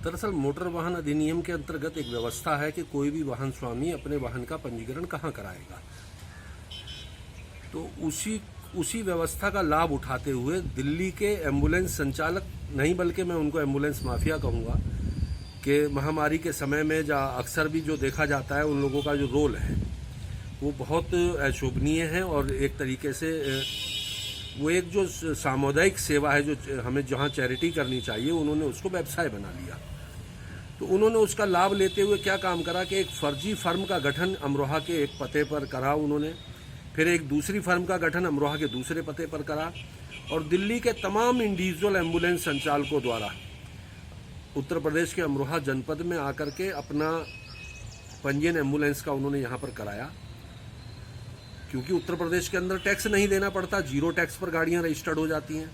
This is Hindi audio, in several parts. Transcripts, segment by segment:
दरअसल मोटर वाहन अधिनियम के अंतर्गत एक व्यवस्था है कि कोई भी वाहन स्वामी अपने वाहन का पंजीकरण कहाँ कराएगा। तो उसी व्यवस्था का लाभ उठाते हुए दिल्ली के एम्बुलेंस संचालक नहीं, बल्कि मैं उनको एम्बुलेंस माफिया कहूँगा, कि महामारी के समय में अक्सर भी जो देखा जाता है उन लोगों का जो रोल है वो बहुत अशोभनीय है और एक तरीके से वो एक जो सामुदायिक सेवा है जो हमें जहाँ चैरिटी करनी चाहिए उन्होंने उसको व्यवसाय बना लिया। तो उन्होंने उसका लाभ लेते हुए क्या काम करा कि एक फर्जी फर्म का गठन अमरोहा के एक पते पर करा उन्होंने, फिर एक दूसरी फर्म का गठन अमरोहा के दूसरे पते पर करा और दिल्ली के तमाम इंडिविजुअल एम्बुलेंस संचालकों द्वारा उत्तर प्रदेश के अमरोहा जनपद में आकर के अपना पंजीयन एम्बुलेंस का उन्होंने यहाँ पर कराया, क्योंकि उत्तर प्रदेश के अंदर टैक्स नहीं देना पड़ता, जीरो टैक्स पर गाड़ियाँ रजिस्टर्ड हो जाती हैं।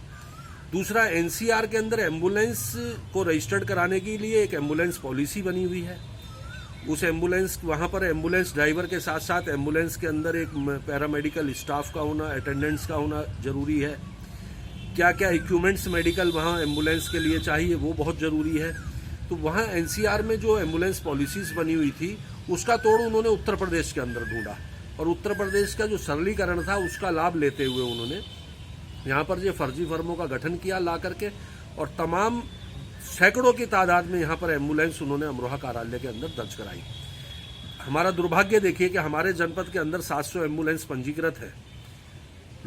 दूसरा, एनसीआर के अंदर एम्बुलेंस को रजिस्टर्ड कराने के लिए एक एम्बुलेंस पॉलिसी बनी हुई है। उस एम्बुलेंस वहाँ पर एम्बुलेंस ड्राइवर के साथ साथ एम्बुलेंस के अंदर एक पैरामेडिकल स्टाफ का होना, अटेंडेंट्स का होना जरूरी है। क्या क्या इक्विपमेंट्स मेडिकल वहाँ एम्बुलेंस के लिए चाहिए वो बहुत ज़रूरी है। तो वहाँ एनसीआर में जो एम्बुलेंस पॉलिसीज़ बनी हुई थी उसका तोड़ उन्होंने उत्तर प्रदेश के अंदर ढूंढा और उत्तर प्रदेश का जो सरलीकरण था उसका लाभ लेते हुए उन्होंने यहाँ पर ये फर्जी फर्मों का गठन किया ला करके और तमाम सैकड़ों की तादाद में यहाँ पर एम्बुलेंस उन्होंने अमरोहा कार्यालय के अंदर दर्ज कराई। हमारा दुर्भाग्य देखिए कि हमारे जनपद के अंदर 700 एम्बुलेंस पंजीकृत है,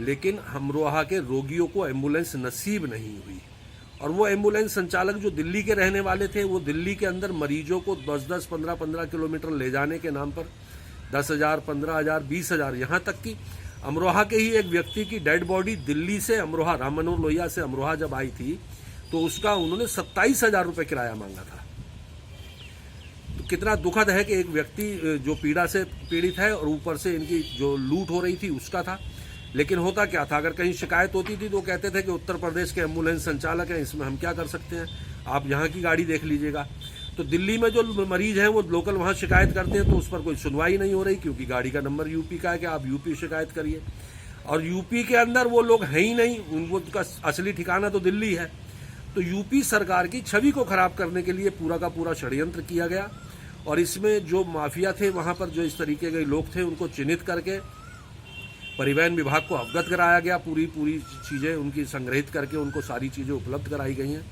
लेकिन अमरोहा के रोगियों को एम्बुलेंस नसीब नहीं हुई। और वो एम्बुलेंस संचालक जो दिल्ली के रहने वाले थे वो दिल्ली के अंदर मरीजों को 10-10, 15-15 किलोमीटर ले जाने के नाम पर 10,000, 15,000, 20,000, यहाँ तक कि अमरोहा के ही एक व्यक्ति की डेड बॉडी दिल्ली से अमरोहा, राम मनोहर लोहिया से अमरोहा जब आई थी तो उसका उन्होंने 27,000 रुपये किराया मांगा था। तो कितना दुखद है कि एक व्यक्ति जो पीड़ा से पीड़ित है और ऊपर से इनकी जो लूट हो रही थी उसका था। लेकिन होता क्या था, अगर कहीं शिकायत होती थी तो कहते थे कि उत्तर प्रदेश के एम्बुलेंस संचालक हैं, इसमें हम क्या कर सकते हैं, आप यहाँ की गाड़ी देख लीजिएगा। तो दिल्ली में जो मरीज हैं वो लोकल वहाँ शिकायत करते हैं तो उस पर कोई सुनवाई नहीं हो रही, क्योंकि गाड़ी का नंबर यूपी का है कि आप यूपी शिकायत करिए। और यूपी के अंदर वो लोग हैं ही नहीं, उनका असली ठिकाना तो दिल्ली है। तो यूपी सरकार की छवि को खराब करने के लिए पूरा का पूरा षड्यंत्र किया गया और इसमें जो माफिया थे वहाँ पर जो इस तरीके के लोग थे उनको चिन्हित करके परिवहन विभाग को अवगत कराया गया। पूरी चीज़ें उनकी संग्रहित करके उनको सारी चीज़ें उपलब्ध कराई गई हैं।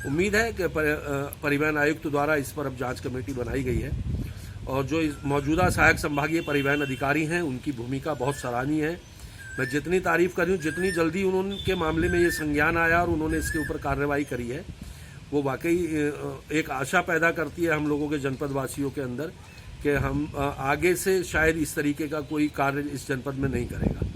उम्मीद है कि परिवहन आयुक्त द्वारा इस पर अब जांच कमेटी बनाई गई है और जो मौजूदा सहायक संभागीय परिवहन अधिकारी हैं उनकी भूमिका बहुत सराहनीय है। मैं जितनी तारीफ करूं, जितनी जल्दी उनके मामले में ये संज्ञान आया और उन्होंने इसके ऊपर कार्रवाई करी है, वो वाकई एक आशा पैदा करती है हम लोगों के जनपद वासियों के अंदर कि हम आगे से शायद इस तरीके का कोई कार्य इस जनपद में नहीं करेगा।